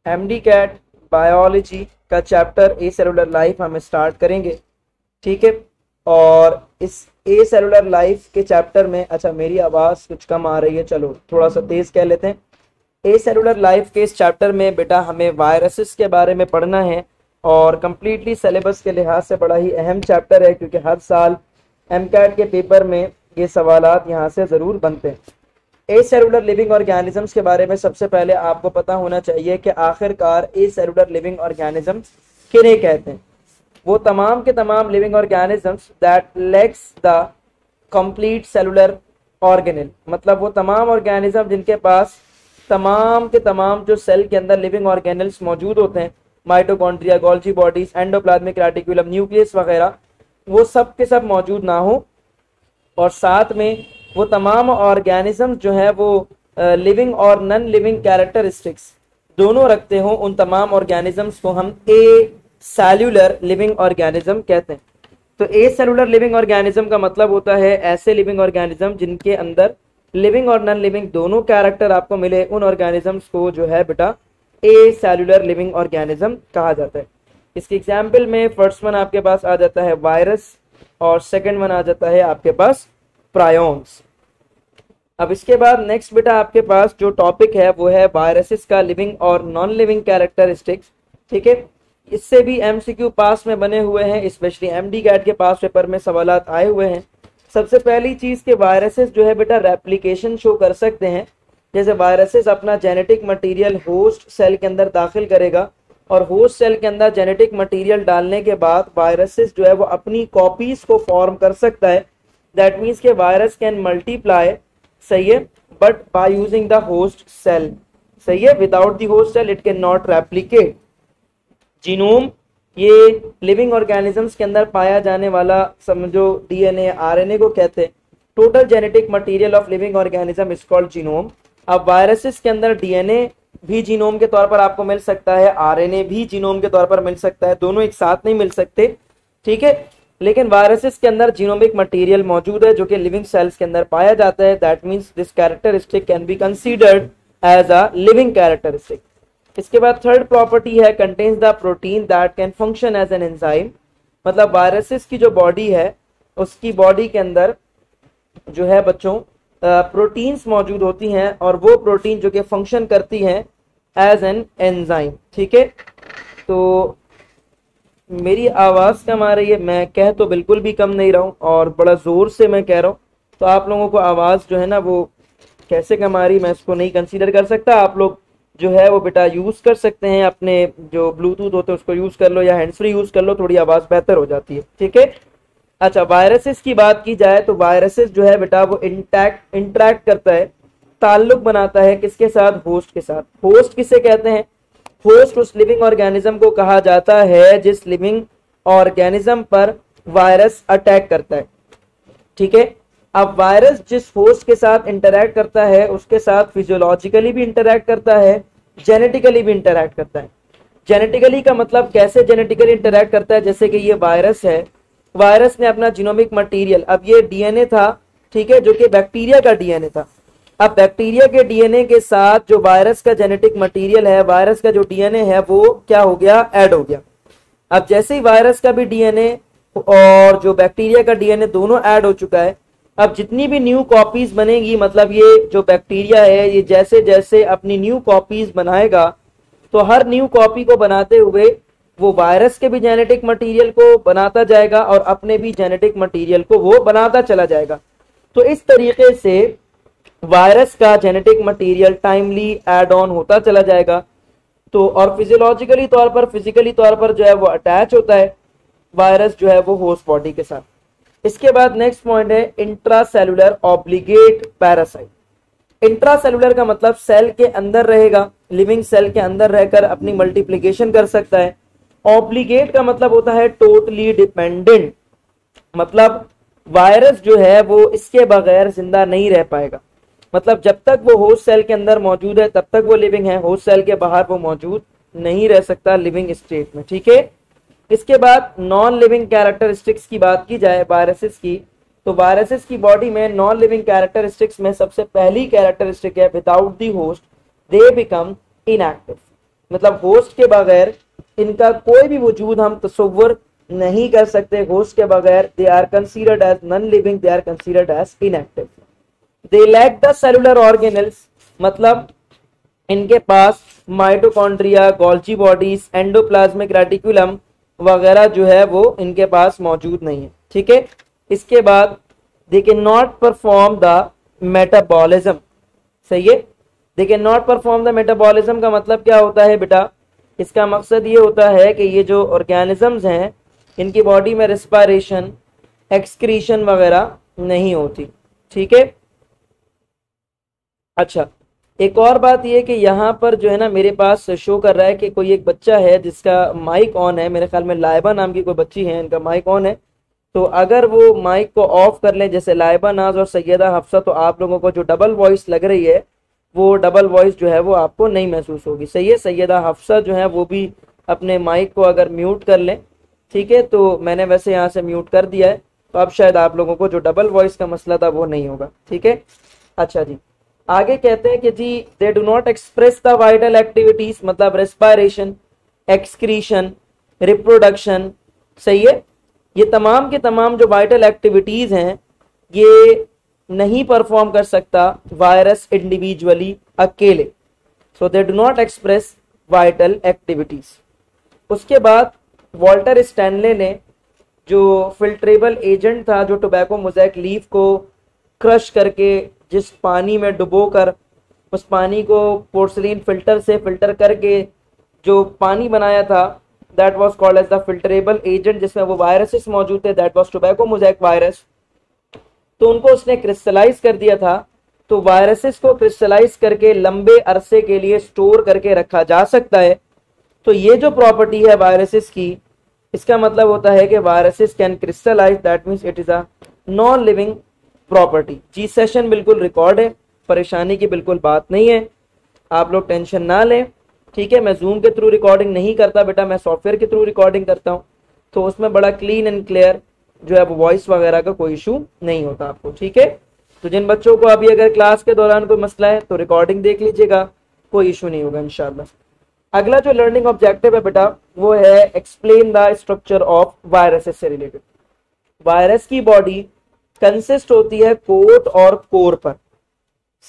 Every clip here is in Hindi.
एमडी कैट बायोलॉजी का चैप्टर ए सेलुलर लाइफ हम स्टार्ट करेंगे, ठीक है। और इस ए सेलुलर लाइफ के चैप्टर में, अच्छा मेरी आवाज़ कुछ कम आ रही है, चलो थोड़ा सा तेज़ कह लेते हैं। ए सेलुलर लाइफ के इस चैप्टर में बेटा हमें वायरसेस के बारे में पढ़ना है और कम्प्लीटली सिलेबस के लिहाज से बड़ा ही अहम चैप्टर है, क्योंकि हर साल एमकैट के पेपर में ये सवालात यहाँ से ज़रूर बनते हैं। ए सेलुलर लिविंग ऑर्गेनिजम्स के बारे में सबसे पहले आपको पता होना चाहिए कि आखिरकार ए सेलुलर लिविंग ऑर्गेनिजम्स किन्हें कहते हैं। वो तमाम के तमाम living organisms that lakhs the complete cellular organelle, मतलब वो तमाम ऑर्गेनिज्म जिनके पास तमाम के तमाम जो सेल के अंदर लिविंग ऑर्गेनल्स मौजूद होते हैं, mitochondria, Golgi bodies, endoplasmic reticulum, nucleus वगैरह, वो सब के सब मौजूद ना हो, और साथ में वो तमाम ऑर्गेनिज्म जो है वो लिविंग और नॉन लिविंग कैरेक्टरिस्टिक्स दोनों रखते हो, उन तमाम ऑर्गेनिजम्स को हम ए सेलुलर लिविंग ऑर्गेनिज्म कहते हैं। तो ए सेलुलर लिविंग ऑर्गेनिज्म का मतलब होता है ऐसे लिविंग ऑर्गेनिज्म जिनके अंदर लिविंग और नॉन लिविंग दोनों कैरेक्टर आपको मिले, उन ऑर्गेनिजम्स को जो है बेटा ए सेलुलर लिविंग ऑर्गेनिज्म कहा जाता है। इसकी एग्जाम्पल में फर्स्ट वन आपके पास आ जाता है वायरस और सेकंड वन आ जाता है आपके पास प्रायोन्स। अब इसके बाद नेक्स्ट बेटा आपके पास जो टॉपिक है वो है वायरसेस का लिविंग और नॉन लिविंग कैरेक्टरिस्टिक्स, ठीक है। इससे भी एमसीक्यू पास में बने हुए हैं, स्पेशली एमडी कैट के पास पेपर में सवालात आए हुए हैं। सबसे पहली चीज के वायरसेस जो है बेटा रेप्लिकेशन शो कर सकते हैं। जैसे वायरसेस अपना जेनेटिक मटेरियल होस्ट सेल के अंदर दाखिल करेगा और होस्ट सेल के अंदर जेनेटिक मटेरियल डालने के बाद वायरसेस जो है वो अपनी कॉपीज को फॉर्म कर सकता है। दैट मीन्स के वायरस कैन मल्टीप्लाई, सही है, but by using the host cell, सही है। Without the host cell it can not replicate. Genome ये लिविंग ऑर्गेनिजम्स के अंदर पाया जाने वाला समझो डीएनए आरएनए को कहते हैं। Total genetic material of living organism is called genome. अब वायरसेस के अंदर डीएनए भी जीनोम के तौर पर आपको मिल सकता है, आरएनए भी जीनोम के तौर पर मिल सकता है, दोनों एक साथ नहीं मिल सकते, ठीक है। लेकिन वायरसेस के अंदर जीनोमिक मटेरियल मौजूद है जो कि लिविंग सेल्स के अंदर पाया जाता है। That means this characteristic can be considered as a living characteristic. इसके बाद थर्ड प्रॉपर्टी है contains the protein that can function as an enzyme, मतलब वायरसेस की जो बॉडी है उसकी बॉडी के अंदर जो है बच्चों प्रोटीन्स मौजूद होती हैं और वो प्रोटीन जो कि फंक्शन करती हैं एज एन एंजाइम, ठीक है। तो मेरी आवाज़ कम आ रही है, मैं कह तो बिल्कुल भी कम नहीं रहा हूँ और बड़ा ज़ोर से मैं कह रहा हूँ, तो आप लोगों को आवाज़ जो है ना वो कैसे कम आ रही मैं इसको नहीं कंसीडर कर सकता। आप लोग जो है वो बेटा यूज़ कर सकते हैं, अपने जो ब्लूटूथ होते हैं उसको यूज़ कर लो या हैंड्स फ्री यूज़ कर लो, थोड़ी आवाज़ बेहतर हो जाती है, ठीक है। अच्छा, वायरसेस की बात की जाए तो वायरसेस जो है बेटा वो इंटरैक्ट करता है, ताल्लुक बनाता है किसके साथ, होस्ट के साथ। होस्ट किसे कहते हैं, होस्ट उस लिविंग ऑर्गेनिज्म को कहा जाता है जिस लिविंग ऑर्गेनिज्म पर वायरस अटैक करता है, ठीक है। अब वायरस जिस होस्ट के साथ इंटरैक्ट करता है उसके साथ फिजियोलॉजिकली भी इंटरैक्ट करता है, जेनेटिकली भी इंटरैक्ट करता है। जेनेटिकली का मतलब कैसे जेनेटिकली इंटरैक्ट करता है, जैसे कि ये वायरस है, वायरस ने अपना जीनोमिक मटेरियल, अब ये डीएनए था, ठीक है, जो कि बैक्टीरिया का डीएनए था। अब बैक्टीरिया के डीएनए के साथ जो वायरस का जेनेटिक मटेरियल है, वायरस का जो डीएनए है वो क्या हो गया, ऐड हो गया। अब जैसे ही वायरस का भी डीएनए और जो बैक्टीरिया का डीएनए दोनों ऐड हो चुका है, अब जितनी भी न्यू कॉपीज बनेगी, मतलब ये जो बैक्टीरिया है ये जैसे जैसे अपनी न्यू कॉपीज बनाएगा तो हर न्यू कॉपी को बनाते हुए वो वायरस के भी जेनेटिक मटेरियल को बनाता जाएगा और अपने भी जेनेटिक मटेरियल को वो बनाता चला जाएगा। तो इस तरीके से वायरस का genetic material timely add on होता चला जाएगा। तो और फिजियोलॉजिकली तौर पर, फिजिकली तौर पर जो है वो अटैच होता है वायरस जो है वो होस्ट बॉडी के साथ। इसके बाद नेक्स्ट पॉइंट है इंट्रासेलुलर ऑब्लिगेट पैरासाइट। इंट्रासेलुलर का मतलब सेल के अंदर रहेगा, लिविंग सेल के अंदर रहकर अपनी मल्टीप्लिकेशन कर सकता है। ऑब्लिगेट का मतलब होता है टोटली डिपेंडेंट, मतलब वायरस जो है वो इसके बगैर जिंदा नहीं रह पाएगा, मतलब जब तक वो होस्ट सेल के अंदर मौजूद है तब तक वो लिविंग है, होस्ट सेल के बाहर वो मौजूद नहीं रह सकता लिविंग स्टेट में, ठीक है। इसके बाद नॉन लिविंग कैरेक्टरिस्टिक्स की बात की जाए वायरसेस की, तो वायरसेस की बॉडी में नॉन लिविंग कैरेक्टरिस्टिक्स में सबसे पहली कैरेक्टरिस्टिक है without the host they become inactive. मतलब होस्ट के बगैर इनका कोई भी वजूद हम तसव्वुर नहीं कर सकते। होस्ट के बगैर they are considered as non living, they are considered as inactive. They lack the cellular organelles, मतलब इनके पास mitochondria, Golgi bodies, endoplasmic reticulum वगैरह जो है वो इनके पास मौजूद नहीं है। ठीक है, इसके बाद they can not perform the metabolism. सही है, they can not perform the metabolism का मतलब क्या होता है बेटा? इसका मकसद ये होता है कि ये जो ऑर्गेनिजम्स हैं इनकी बॉडी में रेस्पिरेशन, एक्सक्रीशन वगैरह नहीं होती। ठीक है, अच्छा एक और बात ये कि यहाँ पर जो है ना मेरे पास शो कर रहा है कि कोई एक बच्चा है जिसका माइक ऑन है, मेरे ख्याल में लाइबा नाम की कोई बच्ची है, इनका माइक ऑन है। तो अगर वो माइक को ऑफ कर लें जैसे लाइबा नाज और सैयदा हफ्सा, तो आप लोगों को जो डबल वॉइस लग रही है वो डबल वॉइस जो है वो आपको नहीं महसूस होगी। सही है, सैयदा हफ्सा जो है वो भी अपने माइक को अगर म्यूट कर लें, ठीक है, तो मैंने वैसे यहाँ से म्यूट कर दिया है, तो अब शायद आप लोगों को जो डबल वॉइस का मसला था वो नहीं होगा। ठीक है, अच्छा जी आगे कहते हैं कि जी they do not express the vital activities, मतलब रेस्पिरेशन, एक्सक्रीशन, रिप्रोडक्शन। सही है, ये तमाम के तमाम जो वाइटल एक्टिविटीज हैं ये नहीं परफॉर्म कर सकता वायरस इंडिविजुअली, अकेले। So they do not express vital activities. उसके बाद वॉल्टर स्टैनले ने जो फिल्ट्रेबल एजेंट था, जो टोबैको मोज़ेक लीफ को क्रश करके जिस पानी में डुबोकर उस पानी को पोर्सलिन फिल्टर से फिल्टर करके जो पानी बनाया था, that was called as the filtrable agent, जिसमें वो वायरसेस मौजूद थे, that was tobacco mosaic virus. तो उनको उसने क्रिस्टलाइज कर दिया था। तो वायरसेस को क्रिस्टलाइज करके लंबे अरसे के लिए स्टोर करके रखा जा सकता है। तो ये जो प्रॉपर्टी है वायरसेस की, इसका मतलब होता है कि viruses can crystallize, that means it is a non living property. जी सेशन बिल्कुल रिकॉर्ड है, परेशानी की बिल्कुल बात नहीं है, आप लोग टेंशन ना लें। ठीक है, मैं जूम के थ्रू रिकॉर्डिंग नहीं करता बेटा, मैं सॉफ्टवेयर के थ्रू रिकॉर्डिंग करता हूँ, तो उसमें बड़ा क्लीन एंड क्लियर जो है वो वॉइस वगैरह का कोई इशू नहीं होता आपको। ठीक है, तो जिन बच्चों को अभी अगर क्लास के दौरान कोई मसला है तो रिकॉर्डिंग देख लीजिएगा, कोई इशू नहीं होगा इंशाल्लाह। अगला जो लर्निंग ऑब्जेक्टिव है बेटा वो है explain the structure of viruses से रिलेटेड। वायरस की बॉडी कंसिस्ट होती है कोट और कोर पर।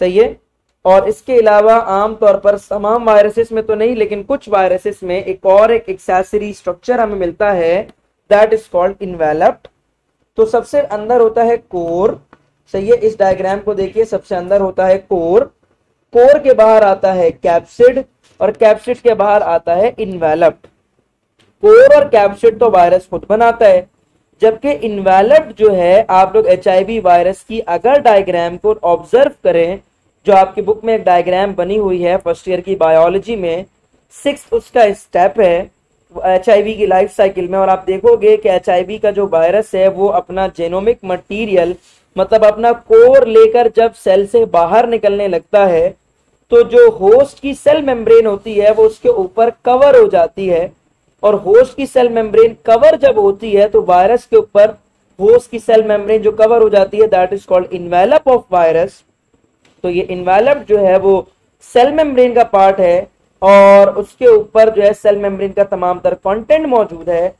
सही है, और इसके अलावा आमतौर पर तमाम वायरसेस में तो नहीं, लेकिन कुछ वायरसेस में एक और एक एक्सेसरी स्ट्रक्चर हमें मिलता है, दैट इज कॉल्ड इन्वेलप्ड। तो सबसे अंदर होता है कोर। सही है, इस डायग्राम को देखिए, सबसे अंदर होता है कोर, कोर के बाहर आता है कैप्सिड, और कैप्सिड के बाहर आता है इन्वेलप्ड। कोर और कैप्सिड तो वायरस खुद बनाता है, जबकि इन्वेलप्ड जो है, आप लोग HIV वायरस की अगर डायग्राम को ऑब्जर्व करें, जो आपकी बुक में एक डायग्राम बनी हुई है फर्स्ट ईयर की बायोलॉजी में, 6 उसका स्टेप है HIV की लाइफ साइकिल में, और आप देखोगे कि HIV का जो वायरस है वो अपना जेनोमिक मटेरियल, मतलब अपना कोर लेकर जब सेल से बाहर निकलने लगता है, तो जो होस्ट की सेल मेम्ब्रेन होती है वो उसके ऊपर कवर हो जाती है, और होस्ट की सेल मेम्ब्रेन कवर जब होती है तो वायरस के ऊपर होस्ट की सेल मेम्ब्रेन जो कवर हो जाती है, that is called envelope of virus. तो ये इन्वेलप जो है वो सेल मेम्ब्रेन का पार्ट है, और उसके ऊपर जो है सेल मेम्ब्रेन का तमाम तर कंटेंट मौजूद है।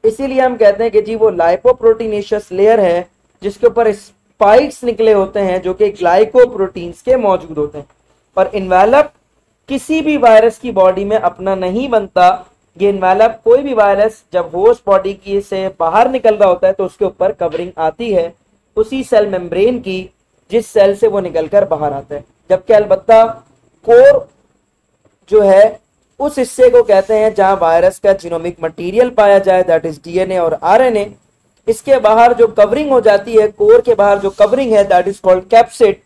इसीलिए हम कहते हैं कि जी वो लाइपोप्रोटीनेशियस लेयर है, जिसके ऊपर स्पाइक्स निकले होते हैं जो कि ग्लाइकोप्रोटीन्स के मौजूद होते हैं। और इन्वेलप किसी भी वायरस की बॉडी में अपना नहीं बनता। ये इन्वेलप कोई भी वायरस जब होस्ट बॉडी की से बाहर निकल रहा होता है तो उसके ऊपर कवरिंग आती है उसी सेल मेम्ब्रेन की जिस सेल से वो निकलकर बाहर आता है। जबकि अलबत्ता कोर जो है उस हिस्से को कहते हैं जहां वायरस का जीनोमिक मटेरियल पाया जाए, दैट इज DNA और RNA। इसके बाहर जो कवरिंग हो जाती है, कोर के बाहर जो कवरिंग है, दैट इज कॉल्ड कैप्सिड।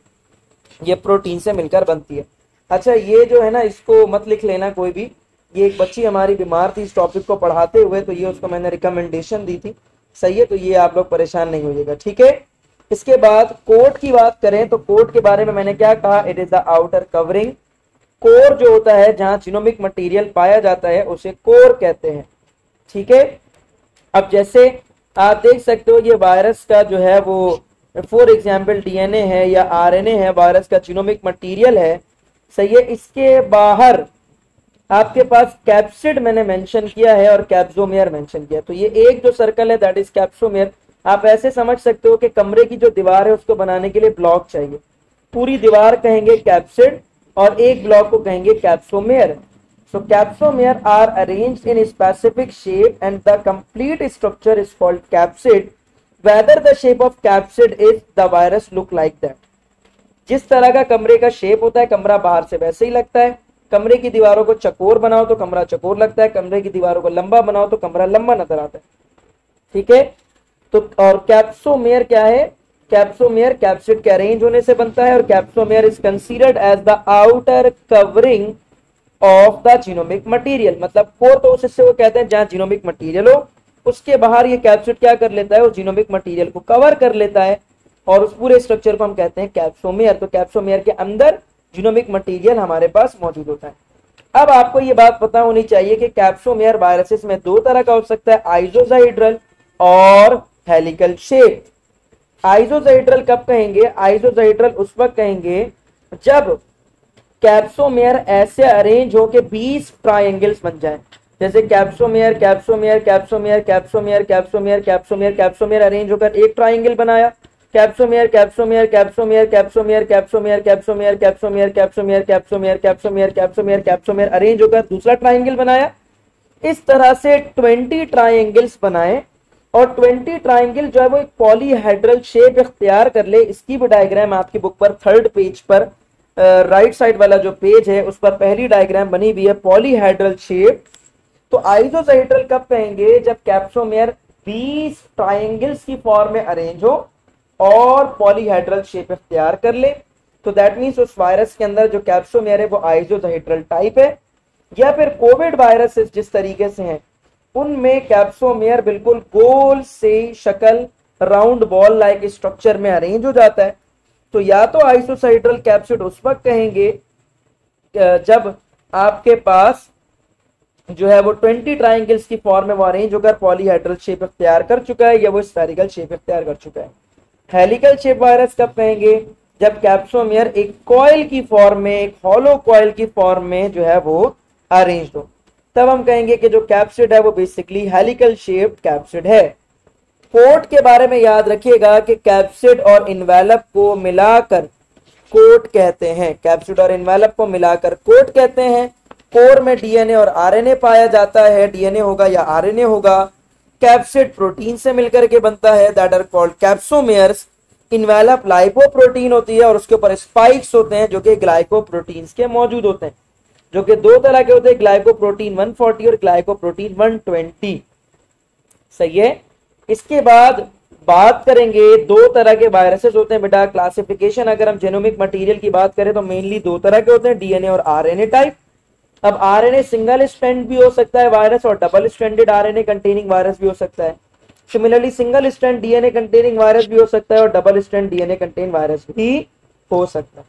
ये प्रोटीन से मिलकर बनती है। अच्छा, ये जो है ना, इसको मत लिख लेना कोई भी। ये एक बच्ची हमारी बीमार थी इस टॉपिक को पढ़ाते हुए, तो ये उसको मैंने रिकमेंडेशन दी थी। सही है, तो ये आप लोग परेशान नहीं होइएगा। ठीक है, इसके बाद कोट की बात करें तो कोट के बारे में मैंने क्या कहा, it is the outer covering. Core जो होता है जहां जीनोमिक मटेरियल पाया जाता है उसे कोर कहते हैं। ठीक है, अब जैसे आप देख सकते हो ये वायरस का जो है वो फॉर एग्जाम्पल DNA है या RNA है, वायरस का जीनोमिक मटेरियल है। सही है, इसके बाहर आपके पास कैप्सिड मैंने मेंशन किया है और कैप्सोमेयर मेंशन किया, तो ये एक जो सर्कल है दैट इज कैप्सोमेयर। आप ऐसे समझ सकते हो कि कमरे की जो दीवार है उसको बनाने के लिए ब्लॉक चाहिए, पूरी दीवार कहेंगे कैप्सिड और एक ब्लॉक को कहेंगे capsomere. So capsomere are arranged in specific shape and the complete structure is called capsid whether the shape of capsid is the virus look like that. जिस तरह का कमरे का शेप होता है कमरा बाहर से वैसे ही लगता है। कमरे की दीवारों को चकोर बनाओ तो कमरा चकोर लगता है, कमरे की दीवारों को लंबा बनाओ तो कमरा लंबा नजर आता है। ठीक है, तो और कैप्सोमेयर क्या है? कैप्सोमेयर कैप्सिड के अरेंज होने से बनता है और capsomere is considered as the outer covering of the genomic material. मतलब कोर तो उससे वो कहते हैं जहां जीनोमिक मटेरियल हो, उसके बाहर ये कैप्सिड क्या कर लेता है, वो जीनोमिक मटेरियल को कवर कर लेता है और उस पूरे स्ट्रक्चर को हम कहते हैं कैप्सोमेयर। तो कैप्सोमेयर के अंदर जीनोमिक मटेरियल हमारे पास मौजूद होता है। अब आपको ये बात पता होनी चाहिए कि कैप्सोमेयर वायरसेस में दो तरह का हो सकता है, आइसोजाइड्रल और हेलिकल शेप। आइसोजाइड्रल कब कहेंगे? आइसोजाइड्रल उस वक्त कहेंगे जब कैप्सोमेयर ऐसे अरेंज हो के 20 ट्रायंगल्स बन जाए। जैसे capsomere capsomere capsomere capsomere capsomere capsomere capsomere arrange होकर एक ट्रायंगल बनाया, capsomere capsomere capsomere capsomere capsomere capsomere capsomere capsomere capsomere capsomere capsomere capsomere arrange होकर दूसरा ट्रायंगल बनाया। इस तरह से 20 ट्रायंगल्स बनाए और 20 ट्रायंगल जो है वो एक पॉलीहेड्रल शेप इख्तियार कर ले। इसकी भी डायग्राम आपकी बुक पर 3rd पेज पर राइट साइड वाला जो पेज है उस पर पहली डायग्राम बनी हुई है, पॉलीहेड्रल शेप। तो आइसोजाइड्रल कब कहेंगे? जब कैप्सोमेयर 20 ट्रायंगल्स की फॉर्म में अरेंज हो और पॉलीहेड्रल शेप इख्तियार कर ले। तो दैट मींस उस वायरस के अंदर जो कैप्सोमेयर है वो आइसोजाइड्रल टाइप है। या फिर कोविड वायरसेस जिस तरीके से हैं उनमें कैप्सोमेयर बिल्कुल गोल से शक्ल राउंड बॉल लाइक स्ट्रक्चर में अरेंज हो जाता है। तो या तो आइसोजाइड्रल कैप्सिड उस वक्त कहेंगे जब आपके पास जो है वो 20 ट्रायंगल्स की फॉर्म में वो अरेंज होकर पॉलीहेड्रल शेप इख्तियार कर चुका है या वो स्फेरिकल शेप इख्तियार कर चुका है। हेलिकल शेप वायरस कब कहेंगे? जब कैप्सोमेयर एक कॉइल की फॉर्म में, एक हॉलो कॉइल की फॉर्म में जो है वो अरेंज हो, तब हम कहेंगे कि जो कैप्सिड है वो बेसिकली हेलिकल शेप कैप्सिड है। कोट के बारे में याद रखिएगा कि कैप्सिड और इन्वेलप को मिलाकर कोट कहते हैं। कैप्सिड और इन्वेलप को मिलाकर कोट कहते हैं। कोर में डीएनए और आरएनए पाया जाता है, डीएनए होगा या आरएनए होगा। कैप्सिड प्रोटीन से मिलकर के बनता है that are called capsomeres. Envelope lipoprotein होती है और उसके ऊपर स्पाइक्स होते हैं जो कि ग्लाइकोप्रोटीन्स के मौजूद होते हैं, जो कि दो तरह के होते हैं, ग्लाइकोप्रोटीन 140 और ग्लाइकोप्रोटीन 120। सही है। इसके बाद बात करेंगे दो तरह के वायरसेस होते हैं बेटा। क्लासिफिकेशन अगर हम जेनोमिक मटेरियल की बात करें तो मेनली दो तरह के होते हैं, डीएनए और आरएनए टाइप। अब आरएनए सिंगल स्ट्रैंड भी हो सकता है वायरस और double stranded RNA containing virus भी हो सकता है। Similarly single strand DNA containing virus भी हो सकता है और double strand DNA containing virus भी हो सकता है।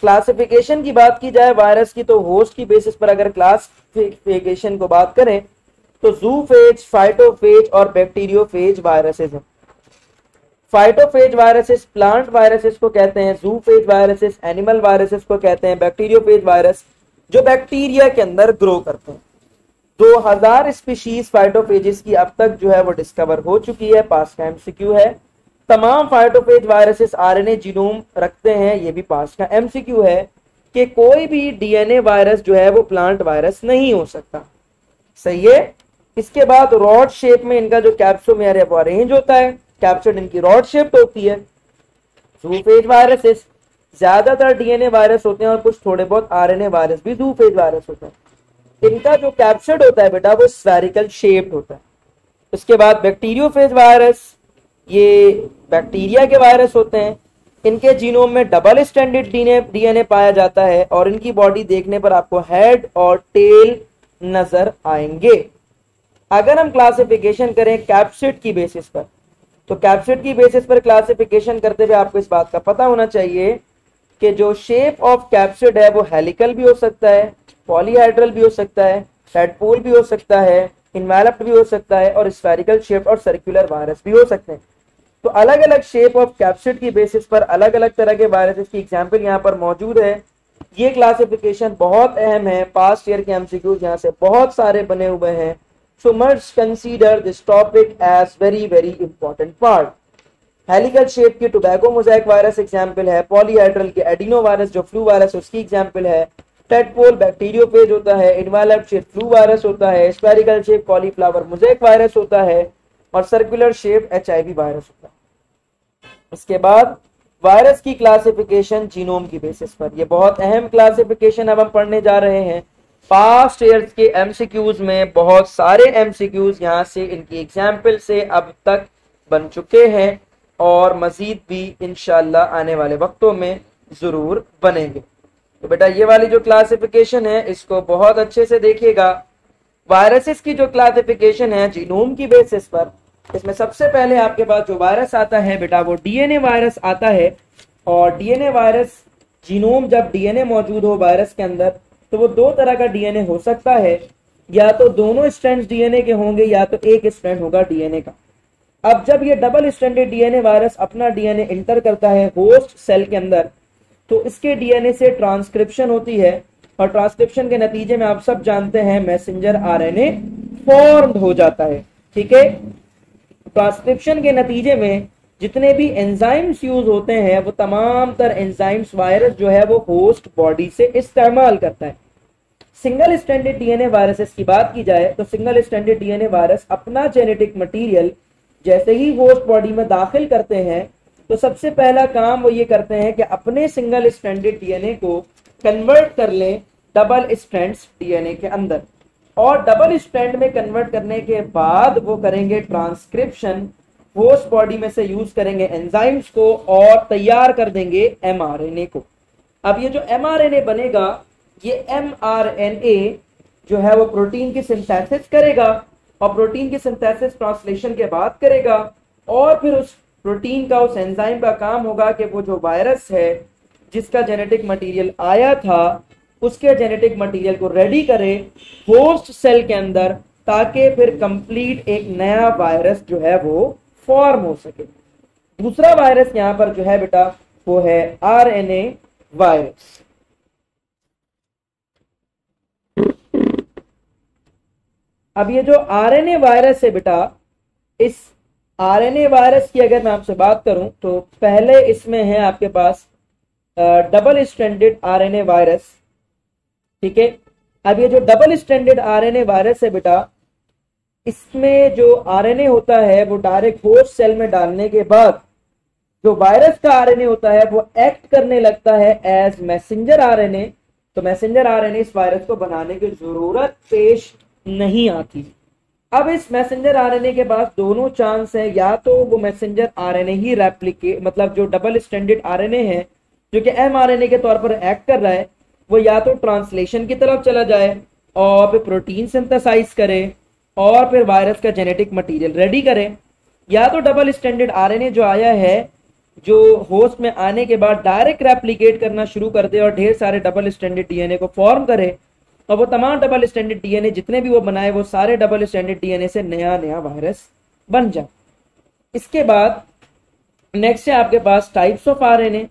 क्लासिफिकेशन की बात की जाए वायरस की तो होस्ट की बेसिस पर अगर क्लासिफिकेशन को बात करें तो जूफेज, फाइटोफेज और बैक्टीरियोफेज वायरसेस हैं। फाइटोफेज वायरसेस प्लांट वायरसेस को कहते हैं, जूफेज वायरसेस एनिमल वायरसेस को कहते हैं, बैक्टीरियोफेज वायरस जो बैक्टीरिया के अंदर ग्रो करते हैं। 2000 स्पीशीज फाइटोफेजेस की अब तक जो है वो डिस्कवर हो चुकी है। पास का एमसीक्यू है। तमाम फाइटोफेज वायरसेस आरएनए जीनोम रखते हैं, ये भी पास का एमसीक्यू है कि कोई भी डीएनए वायरस जो है वो प्लांट वायरस नहीं हो सकता। सही है। इसके बाद रॉड शेप में इनका जो कैप्सोमेयर है वो अरेंज होता है। कैप्सिड इनकी रॉड शेप होती है। जूफेज वायरसेस ज्यादातर डीएनए वायरस होते हैं और कुछ थोड़े बहुत आरएनए वायरस भी जूफेज वायरस होते हैं। इनका जो कैप्सिड होता है बेटा वो स्फेरिकल शेप्ड होता है। इसके बाद बैक्टीरियोफेज वायरस, ये बैक्टीरिया के वायरस होते हैं। इनके जीनोम में डबल स्ट्रैंडेड डीएनए पाया जाता है और इनकी बॉडी देखने पर आपको हेड और टेल नजर आएंगे। अगर हम क्लासिफिकेशन करें कैप्सिड की बेसिस पर तो कैप्सिड की बेसिस पर क्लासिफिकेशन करते हुए आपको इस बात का पता होना चाहिए कि जो शेप ऑफ कैप्सिड है वो हेलिकल भी हो सकता है, पॉलीहेड्रल भी हो सकता है, हेडपोल भी हो सकता है, इन्वेलप्ड भी हो सकता है और स्फेरिकल शेप और सर्कुलर वायरस भी हो सकते हैं। तो अलग अलग शेप ऑफ कैप्सिड की बेसिस पर अलग अलग तरह के वायरसेस की एग्जांपल यहाँ पर मौजूद है। ये क्लासिफिकेशन बहुत अहम है, पास्ट ईयर के एमसीक्यूज यहाँ से बहुत सारे बने हुए हैं। So must consider this topic as very very important part. Helical shape की टोबैको मोज़ेक वायरस एग्जाम्पल है, पॉलीहेड्रल के एडिनो वायरस जो फ्लू वायरस उसकी एग्जाम्पल है, टेडपोल बैक्टीरियोफेज होता है, इनवेलप शेप फ्लू वायरस होता है, spherical shape cauliflower mosaic virus होता है और सर्कुलर शेप एचआईवी वायरस होता है। इसके बाद वायरस की क्लासिफिकेशन जीनोम की बेसिस पर, ये बहुत अहम क्लासिफिकेशन अब हम पढ़ने जा रहे हैं। पास्ट ईयर्स के एमसीक्यूज में बहुत सारे एमसीक्यूज यहाँ से इनकी एग्जाम्पल से अब तक बन चुके हैं और मजीद भी इंशाल्लाह आने वाले वक्तों में जरूर बनेंगे। तो बेटा ये वाली जो क्लासिफिकेशन है इसको बहुत अच्छे से देखिएगा। वायरसेस की जो क्लासिफिकेशन है जीनोम की बेसिस पर, इसमें सबसे पहले आपके पास जो वायरस आता है बेटा वो डीएनए वायरस आता है। और डीएनए वायरस, जीनोम जब डीएनए मौजूद हो वायरस के अंदर तो वो दो तरह का डीएनए हो सकता है, या तो दोनों स्ट्रैंड्स डीएनए के होंगे या तो एक स्ट्रैंड होगा डीएनए का। अब जब ये डबल स्ट्रैंडेड डीएनए वायरस अपना डीएनए इंटर करता है होस्ट सेल के अंदर तो इसके डीएनए से ट्रांसक्रिप्शन होती है और ट्रांसक्रिप्शन के नतीजे में आप सब जानते हैं मैसेंजर आरएनए फॉर्म हो जाता है। ठीक है, ट्रांसक्रिप्शन के नतीजे में जितने भी एंजाइम्स यूज होते हैं वो तमाम तर एंजाइम्स वायरस जो है वो होस्ट बॉडी से इस्तेमाल करता है। सिंगल स्ट्रैंडेड डीएनए वायरसेस की बात की जाए तो सिंगल स्ट्रैंडेड डीएनए वायरस अपना जेनेटिक मटेरियल जैसे ही होस्ट बॉडी में दाखिल करते हैं तो सबसे पहला काम वो ये करते हैं कि अपने सिंगल स्ट्रैंडेड डीएनए को कन्वर्ट कर लें डबल स्ट्रैंड्स डीएनए के अंदर, और डबल स्ट्रैंड में कन्वर्ट करने के बाद वो करेंगे ट्रांसक्रिप्शन, होस्ट बॉडी में से यूज करेंगे एंजाइम्स को और तैयार कर देंगे एमआरएनए को। अब ये जो एमआरएनए बनेगा, ये एमआरएनए जो है वो प्रोटीन की सिंथेसिस करेगा और प्रोटीन की सिंथेसिस ट्रांसलेशन के बाद करेगा और फिर उस प्रोटीन का, उस एंजाइम का काम होगा कि वो जो वायरस है जिसका जेनेटिक मटेरियल आया था उसके जेनेटिक मटेरियल को रेडी करे होस्ट सेल के अंदर ताकि फिर कंप्लीट एक नया वायरस जो है वो फॉर्म हो सके। दूसरा वायरस यहां पर जो है बेटा वो है आरएनए वायरस। अब ये जो आरएनए वायरस है बेटा, इस आरएनए वायरस की अगर मैं आपसे बात करूं तो पहले इसमें है आपके पास डबल स्ट्रैंडेड आरएनए वायरस। ठीक है, अब ये जो डबल स्ट्रैंडेड आरएनए वायरस है बेटा, इसमें जो आरएनए होता है वो डायरेक्ट होस्ट सेल में डालने के बाद जो वायरस का आरएनए होता है वो एक्ट करने लगता है एज मैसेंजर आरएनए। तो मैसेंजर आरएनए इस वायरस को बनाने की जरूरत पेश नहीं आती। अब इस मैसेंजर आरएनए के पास दोनों चांस है, या तो वो मैसेंजर आरएनए ही रेप्लिकेट, मतलब जो डबल स्ट्रैंडेड आरएनए है जो कि एमआरएनए के तौर पर एक्ट कर रहा है, वो या तो ट्रांसलेशन की तरफ चला जाए और फिर प्रोटीन सिंथेसाइज करे और फिर वायरस का जेनेटिक मटेरियल रेडी करे, या तो डबल स्ट्रैंडेड आरएनए जो आया है जो होस्ट में आने के बाद डायरेक्ट रेप्लिकेट करना शुरू कर दे और ढेर सारे डबल स्ट्रैंडेड डीएनए को फॉर्म करे और वो तमाम डबल स्ट्रैंडेड डीएनए जितने भी वो बनाए वो सारे डबल स्ट्रैंडेड डीएनए से नया नया वायरस बन जाए। इसके बाद नेक्स्ट है आपके पास टाइप्स ऑफ आरएनए।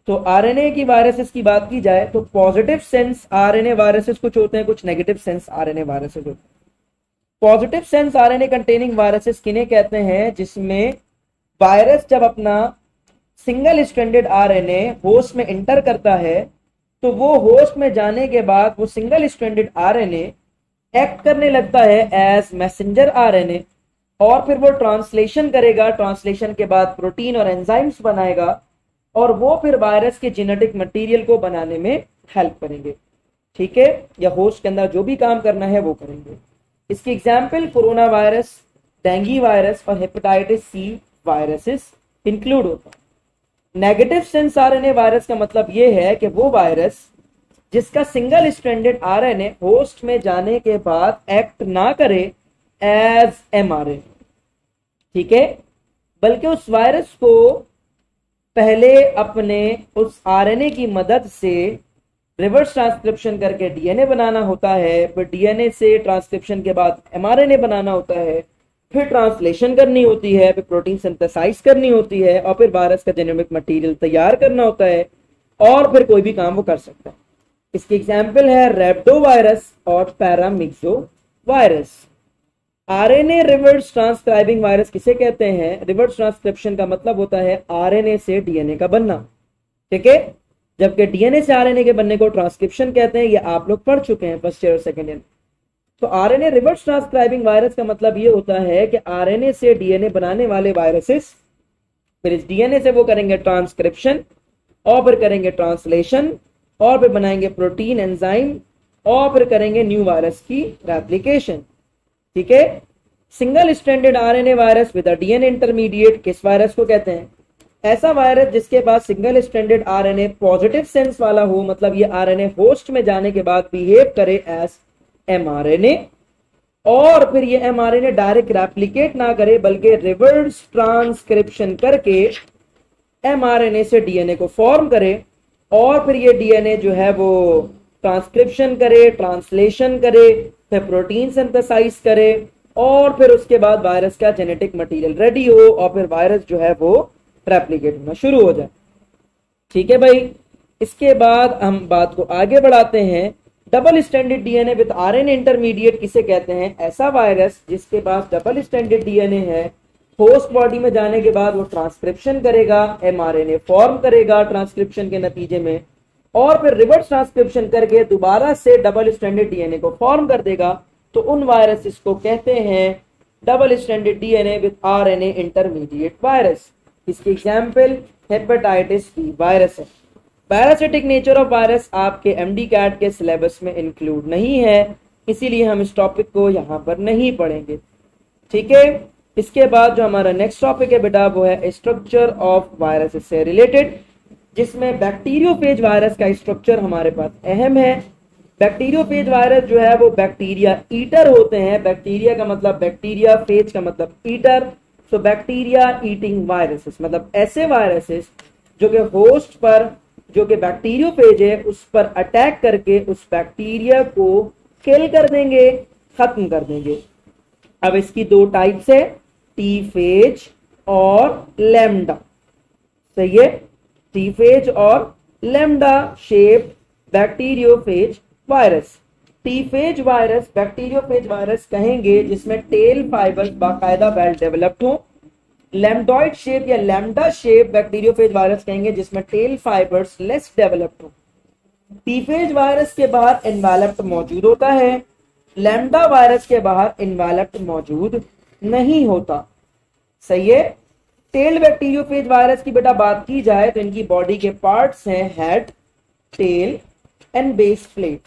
तो आरएनए की वायरसेस की बात की जाए तो पॉजिटिव सेंस आरएनए वायरसेस कुछ होते हैं, कुछ नेगेटिव सेंस आरएनए वायरसेस होते हैं। Positive sense RNA containing viruses किन्हें कहते हैं? जिसमें वायरस जब अपना सिंगल स्ट्रैंडेड आरएनए होस्ट में इंटर करता है तो वो होस्ट में जाने के बाद वो सिंगल स्ट्रैंडेड आरएनए एक्ट करने लगता है एज मैसेंजर आरएनए और फिर वो ट्रांसलेशन करेगा। ट्रांसलेशन के बाद प्रोटीन और एंजाइम्स बनाएगा और वो फिर वायरस के जेनेटिक मटेरियल को बनाने में हेल्प करेंगे। ठीक है, या होस्ट के अंदर जो भी काम करना है वो करेंगे। इसकी example corona virus, dengue virus और हेपेटाइटिस सी वायरसेस इंक्लूड होता है। नेगेटिव सेंस आरएनए वायरस का मतलब ये है कि वो वायरस जिसका सिंगल स्ट्रैंडेड आरएनए होस्ट में जाने के बाद एक्ट ना करे एज एमआरएनए, ठीक है, बल्कि उस वायरस को पहले अपने उस आरएनए की मदद से रिवर्स ट्रांसक्रिप्शन करके डीएनए बनाना होता है, फिर डीएनए से ट्रांसक्रिप्शन के बाद एमआरएनए बनाना होता है, फिर ट्रांसलेशन करनी होती है, फिर प्रोटीन सिंथेसाइज करनी होती है और फिर वायरस का जेनेटिक मटेरियल तैयार करना होता है और फिर कोई भी काम वो कर सकता है। इसकी एग्जाम्पल है रेप्टो वायरस और paramyxo virus. RNA reverse transcribing virus किसे कहते हैं? रिवर्स ट्रांसक्रिप्शन का मतलब होता है आरएनए से डीएनए का बनना, ठीक है, जबकि डीएनए से आरएनए के बनने को ट्रांसक्रिप्शन कहते हैं। ये आप लोग पढ़ चुके हैं फर्स्ट ईयर और सेकेंड ईयर। तो आरएनए रिवर्स ट्रांसक्राइबिंग वायरस का मतलब ये होता है कि आरएनए से डीएनए बनाने वाले वायरसेस फिर इस डीएनए से वो करेंगे ट्रांसक्रिप्शन और फिर करेंगे ट्रांसलेशन और फिर बनाएंगे प्रोटीन एंजाइम और फिर करेंगे न्यू वायरस की रेप्लिकेशन, ठीक है। Single stranded RNA virus with a DNA intermediate किस वायरस को कहते हैं? ऐसा वायरस जिसके पास single stranded RNA positive sense वाला हो, मतलब ये आरएनए होस्ट में जाने के बाद बिहेव करे एज एमआरएनए और फिर ये एमआरएनए डायरेक्ट रेप्लिकेट ना करे बल्कि रिवर्स ट्रांसक्रिप्शन करके एमआरएनए से डीएनए को फॉर्म करे और फिर ये डीएनए जो है वो ट्रांसक्रिप्शन करे, ट्रांसलेशन करे, फिर प्रोटीन सिंथेसाइज करे और फिर उसके बाद वायरस का जेनेटिक मटेरियल रेडी हो और फिर वायरस जो है वो रेप्लिकेट होना शुरू हो जाए, ठीक है भाई। इसके बाद हम बात को आगे बढ़ाते हैं। Double standard DNA with RNA intermediate किसे कहते हैं? ऐसा वायरस जिसके पास डबल स्टैंडर्ड डीएनए है, होस्ट बॉडी में जाने के बाद वो ट्रांसक्रिप्शन करेगा, एमआरएनए फॉर्म करेगा ट्रांसक्रिप्शन के नतीजे में और फिर रिवर्स ट्रांसक्रिप्शन करके दोबारा से डबल स्टैंडर्ड डीएनए को फॉर्म कर देगा। तो उन वायरसेस को कहते हैं double standard DNA with RNA intermediate virus. इसकी एग्जाम्पल हेपेटाइटिस बी वायरस है। पैरासिटिक नेचर ऑफ वायरस आपके एमडी कैट के सिलेबस में इंक्लूड नहीं है, इसीलिए हम इस टॉपिक को यहाँ पर नहीं पढ़ेंगे, ठीक है। इसके बाद जो हमारा नेक्स्ट टॉपिक है बेटा वो है स्ट्रक्चर ऑफ वायरस से रिलेटेड, जिसमें बैक्टीरियोफेज वायरस का स्ट्रक्चर हमारे पास अहम है। बैक्टीरियोफेज वायरस जो है वो बैक्टीरिया ईटर होते हैं। बैक्टीरिया का मतलब बैक्टीरिया, फेज का मतलब eater. So bacteria eating viruses मतलब ऐसे वायरसेस जो कि होस्ट पर जो कि बैक्टीरियोफेज है उस पर अटैक करके उस बैक्टीरिया को किल कर देंगे, खत्म कर देंगे। अब इसकी दो टाइप्स है, टी फेज और लैम्डा, सही है, टी फेज और lambda shape bacteriophage virus. T phase virus bacteriophage virus कहेंगे जिसमें टेल फाइबर्स बाकायदा वेल डेवलप्ड हो। लैम्डॉइड शेप या लैम्डा शेप बैक्टीरियोफेज वायरस कहेंगे जिसमें टेल फाइबर्स लेस डेवलप्ड हो। टी फेज वायरस के बाहर एनवेलप्ड मौजूद होता है, लैम्डा वायरस के बाहर एनवेलप्ड मौजूद नहीं होता, सही है। टेल बैक्टीरियोफेज वायरस की बेटा बात की जाए तो इनकी बॉडी के पार्ट्स हैं head, tail and base plate,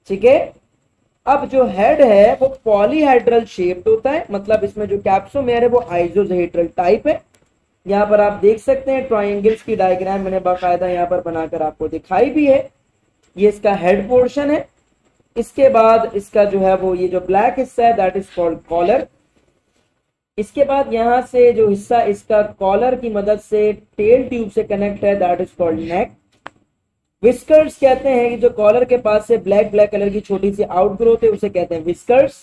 ठीक है। अब जो हेड है वो पॉलीहेड्रल शेप्ड होता है, मतलब इसमें जो कैप्सोमेयर है वो आइसोहेड्रल टाइप है। यहाँ पर आप देख सकते हैं ट्रायंगल्स की डायग्राम मैंने बाकायदा यहाँ पर बनाकर आपको दिखाई भी है। ये इसका हेड पोर्शन है। इसके बाद इसका जो है वो ये जो ब्लैक हिस्सा है दैट इज कॉल्ड कॉलर। इसके बाद यहाँ से जो हिस्सा इसका कॉलर की मदद से टेल ट्यूब से कनेक्ट है that is called neck. Whiskers कहते हैं कि जो कॉलर के पास से ब्लैक ब्लैक कलर की छोटी सी आउटग्रोथ है उसे कहते हैं विस्कर्स।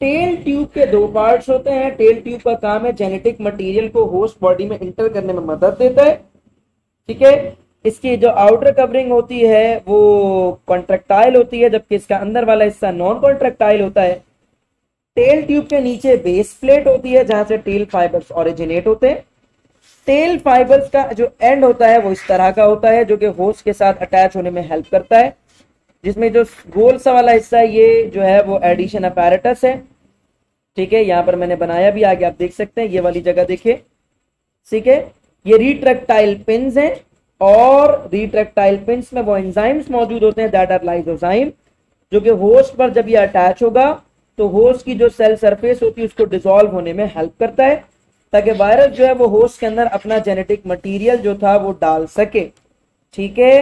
टेल ट्यूब के दो पार्ट्स होते हैं। टेल ट्यूब का काम है जेनेटिक मटेरियल को होस्ट बॉडी में इंटर करने में मदद देता है, ठीक है। इसकी जो आउटर कवरिंग होती है वो कॉन्ट्रैक्टाइल होती है जबकि इसका अंदर वाला हिस्सा नॉन कॉन्ट्रैक्टाइल होता है। टेल ट्यूब के नीचे बेस प्लेट होती है जहां से टेल फाइबर्स ओरिजिनेट होते हैं। टेल फाइबर्स का जो एंड होता है वो इस तरह का होता है जो कि होस्ट के साथ अटैच होने में हेल्प करता है, जिसमें जो गोल सा वाला हिस्सा है ये जो है वो एडिशन अपैरेटस है, ठीक है। यहाँ पर मैंने बनाया भी, आगे आप देख सकते हैं, ये वाली जगह देखिए, ठीक है। ये रिट्रैक्टाइल पिन्स हैं और रिट्रैक्टाइल पिन्स में वो एंजाइम्स मौजूद होते हैं दैट आर लाइसोजाइम, जो कि होस्ट पर जब ये अटैच होगा तो होस्ट की जो सेल सरफेस होती है उसको डिसॉल्व होने में हेल्प करता है ताकि वायरस जो है वो होस्ट के अंदर अपना जेनेटिक मटेरियल जो था वो डाल सके, ठीक है।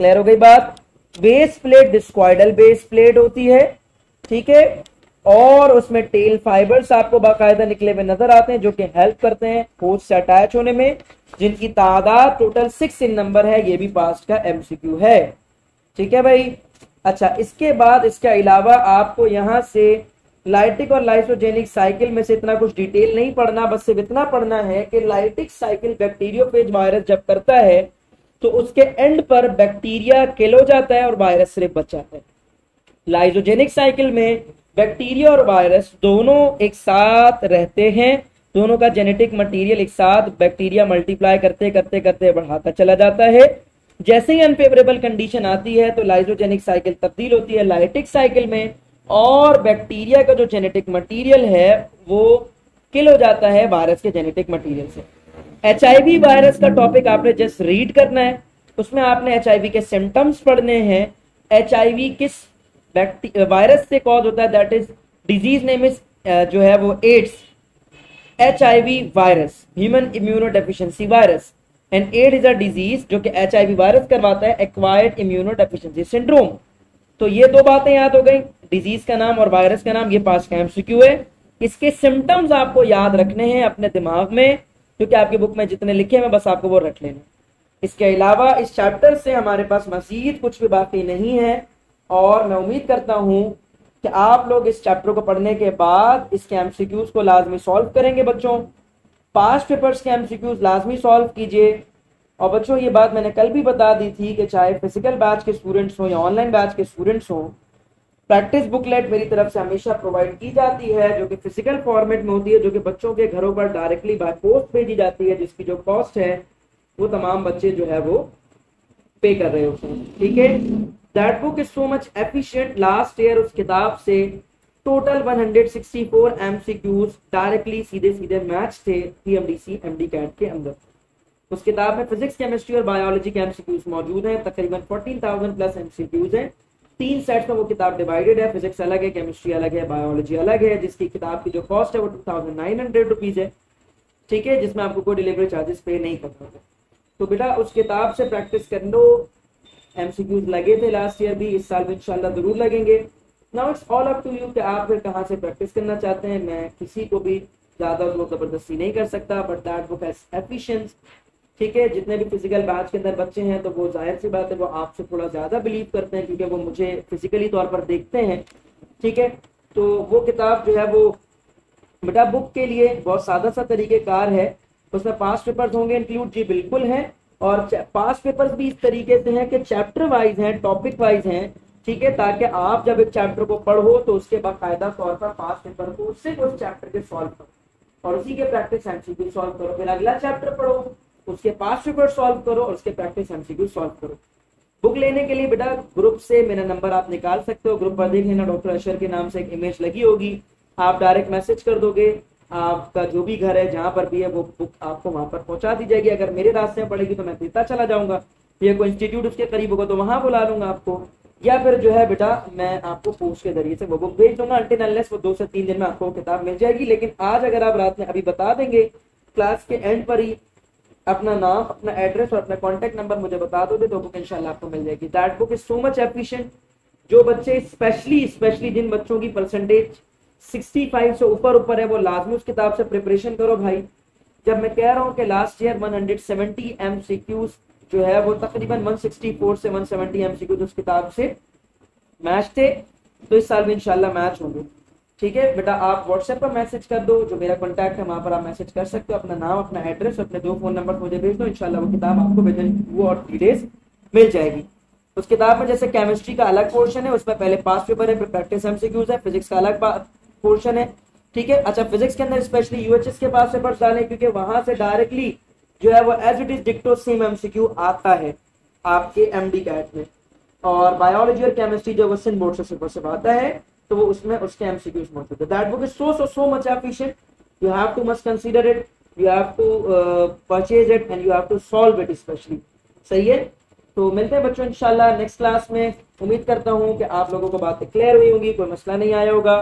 क्लियर हो गई बात। बेस प्लेट डिस्क्वाइडल बेस प्लेट होती है, ठीक है, और उसमें टेल फाइबर्स आपको बाकायदा निकले हुए नजर आते हैं जो कि हेल्प करते हैं होस्ट से अटैच होने में, जिनकी तादाद टोटल 6 इन नंबर है। ये भी पास्ट का एमसीक्यू है, ठीक है भाई। अच्छा, इसके बाद इसके अलावा आपको यहाँ से लाइटिक और लाइसोजेनिक साइकिल में से इतना कुछ डिटेल नहीं पढ़ना, बस सिर्फ इतना पढ़ना है कि लाइटिक साइकिल बैक्टीरियोफेज वायरस जब करता है तो उसके एंड पर बैक्टीरिया किल हो जाता है और वायरस सिर्फ बच जाता है। लाइजोजेनिक साइकिल में बैक्टीरिया और वायरस दोनों एक साथ रहते हैं, दोनों का जेनेटिक मटेरियल एक साथ बैक्टीरिया मल्टीप्लाई करते करते करते बढ़ाता चला जाता है। जैसे ही अनफेवरेबल कंडीशन आती है तो लाइजोजेनिक साइकिल तब्दील होती है लाइटिक साइकिल में, और बैक्टीरिया का जो जेनेटिक मटेरियल है वो किल हो जाता है वायरस के जेनेटिक मटेरियल से। एचआईवी वायरस का टॉपिक आपने जस्ट रीड करना है, उसमें आपने एचआईवी के सिम्टम्स पढ़ने हैं। एचआईवी किस वायरस से कॉज होता है, that is disease name is जो है वो AIDS. HIV virus human immunodeficiency virus, and aid is a disease जो कि एचआईवी वायरस करवाता है, एक्वायर्ड इम्यूनोडेफिशिएंसी सिंड्रोम। तो ये दो बातें याद हो गई, डिजीज का नाम और वायरस का नाम। ये पास का एमसीक्यू है। इसके सिम्टम्स आपको याद रखने हैं अपने दिमाग में, क्योंकि आपकी बुक में जितने लिखे हैं बस आपको वो रख लेना। इसके अलावा इस चैप्टर से हमारे पास मजीद कुछ भी बाकी नहीं है, और मैं उम्मीद करता हूं कि आप लोग इस चैप्टर को पढ़ने के बाद इसके एमसीक्यूज को लाजमी सॉल्व करेंगे। बच्चों पास्ट पेपर्स के एमसीक्यूज लाजमी सॉल्व कीजिए। और बच्चों ये बात मैंने कल भी बता दी थी कि चाहे फिजिकल बैच के स्टूडेंट्स हो या ऑनलाइन बैच के स्टूडेंट्स हो, प्रैक्टिस बुकलेट मेरी तरफ से हमेशा प्रोवाइड की जाती है, जो कि फिजिकल फॉर्मेट में होती है, जो कि बच्चों के घरों पर डायरेक्टली बाय पोस्ट भेजी जाती है, जिसकी जो कॉस्ट है वो तमाम बच्चे जो है वो पे कर रहे होते हैं। ठीक है, that book is so much efficient. Last year उस किताब से टोटल 164 एमसीक्यूज डायरेक्टली सीधे सीधे मैच थे पीएमडीसी एमडी कैट के अंदर। उस किताब में फिजिक्स, केमिस्ट्री और बायोलॉजी के एमसीक्यूज मौजूद हैं, तकरीबन 14,000 प्लस एमसीक्यूज हैं। 3 सेट्स में वो किताब डिवाइडेड है, फिजिक्स अलग है, केमिस्ट्री अलग है, बायोलॉजी अलग है, जिसकी किताब की जो कॉस्ट है वो 2,900 रुपीज है। ठीक है, जिसमें आपको कोई डिलीवरी चार्जेस पे नहीं करना होगा। तो बेटा उस किताब से प्रैक्टिस कर लो। एमसीक्यूज लगे थे लास्ट ईयर भी, इस साल भी इंशाल्लाह जरूर लगेंगे। Now it's all up to you कि आप फिर कहाँ से प्रैक्टिस करना चाहते हैं। मैं किसी को भी ज्यादा जोर जबरदस्ती नहीं कर सकता, but that book has efficiency. ठीक है, जितने भी फिजिकल बैच के अंदर बच्चे हैं तो वो जाहिर सी बात है वो आपसे थोड़ा ज्यादा बिलीव करते हैं, क्योंकि वो मुझे फिजिकली तौर पर देखते हैं। ठीक है, तो वो किताब जो है वो बेटा बुक के लिए बहुत सादा सा तरीकेकार है। उसमें पास्ट पेपर्स होंगे इंक्लूड, जी बिल्कुल है। और पास्ट पेपर्स भी इस तरीके से हैं कि चैप्टर वाइज हैं, टॉपिक वाइज हैं। ठीक है, ताकि आप जब एक चैप्टर को पढ़ो तो उसके बाकायदा तौर पर पास्ट पेपर को सिर्फ उस चैप्टर के सॉल्व करो और उसी के प्रैक्टिस एमसीक्यू सॉल्व करो। फिर अगला चैप्टर पढ़ो, उसके पास्ट पेपर सॉल्व करो और उसके प्रैक्टिस एमसीक्यू सॉल्व करो। बुक लेने के लिए बेटा ग्रुप से मेरा नंबर आप निकाल सकते हो, ग्रुप पर देख लेना, डॉक्टर अशर के नाम से एक इमेज लगी होगी, आप डायरेक्ट मैसेज कर दोगे, आपका जो भी घर है जहां पर भी है वो बुक आपको वहां पर पहुंचा दी जाएगी। अगर मेरे रास्ते में पड़ेगी तो मैं देता चला जाऊंगा, या कोई इंस्टीट्यूट उसके करीब होगा तो वहां बुला लूंगा आपको, या फिर जो है बेटा मैं आपको पोस्ट के जरिए से वो बुक भेज दूंगा। अनटिल अनलेस वो 2 से 3 दिन में आपको किताब मिल जाएगी। लेकिन आज अगर आप रात में अभी बता देंगे क्लास के एंड पर ही अपना नाम, अपना एड्रेस और अपना कॉन्टेक्ट नंबर मुझे बता दोगे तो बुक इंशाल्लाह आपको मिल जाएगी। That book is so much efficient. जो बच्चे स्पेशली जिन बच्चों की परसेंटेज 65 से ऊपर है वो लाजमी उस किताब से प्रिपरेशन करो भाई। जब मैं कह रहा हूँ कि लास्ट ईयर 170 एमसीक्यूज जो है वो तकरीबन 164 से 170 एमसीक्यूज उस किताब से मैच थे, तो इस साल भी इंशाल्लाह मैच होंगे। ठीक है बेटा, आप व्हाट्सएप पर मैसेज कर दो, जो मेरा कॉन्टैक्ट है वहां पर आप मैसेज कर सकते हो, अपना नाम, अपना एड्रेस, अपने 2 फोन नंबर मुझे भेज दो, इंशाल्लाह वो किताब आपको विदिन 2 और 3 डेज मिल जाएगी। उस किताब में जैसे केमिस्ट्री का अलग पोर्शन है, उसमें पहले पास्ट पेपर है, फिर प्रैक्टिस एमसीक्यूज है, फिजिक्स का अलग पोर्शन है। ठीक है, अच्छा फिजिक्स के अंदर स्पेशली यूएचएस के पास पेपर्स डालें, क्योंकि वहां से डायरेक्टली जो है वो एज इट इज डिक्टो सेम एमसीक्यू आता है आपके एमडी कैट में। और बायोलॉजी और केमिस्ट्री जो वो सिंध बोर्ड से सिर्फ आता है, तो वो उसमें उसके एमसीक्यूज मौजूद है। That book is so much efficient. You have to must consider it, you have to purchase it and you have to solve it especially. सही है, तो मिलते हैं बच्चों इंशाल्लाह नेक्स्ट क्लास में। उम्मीद करता हूँ कि आप लोगों को बातें क्लियर हुई होंगी, कोई मसला नहीं आया होगा।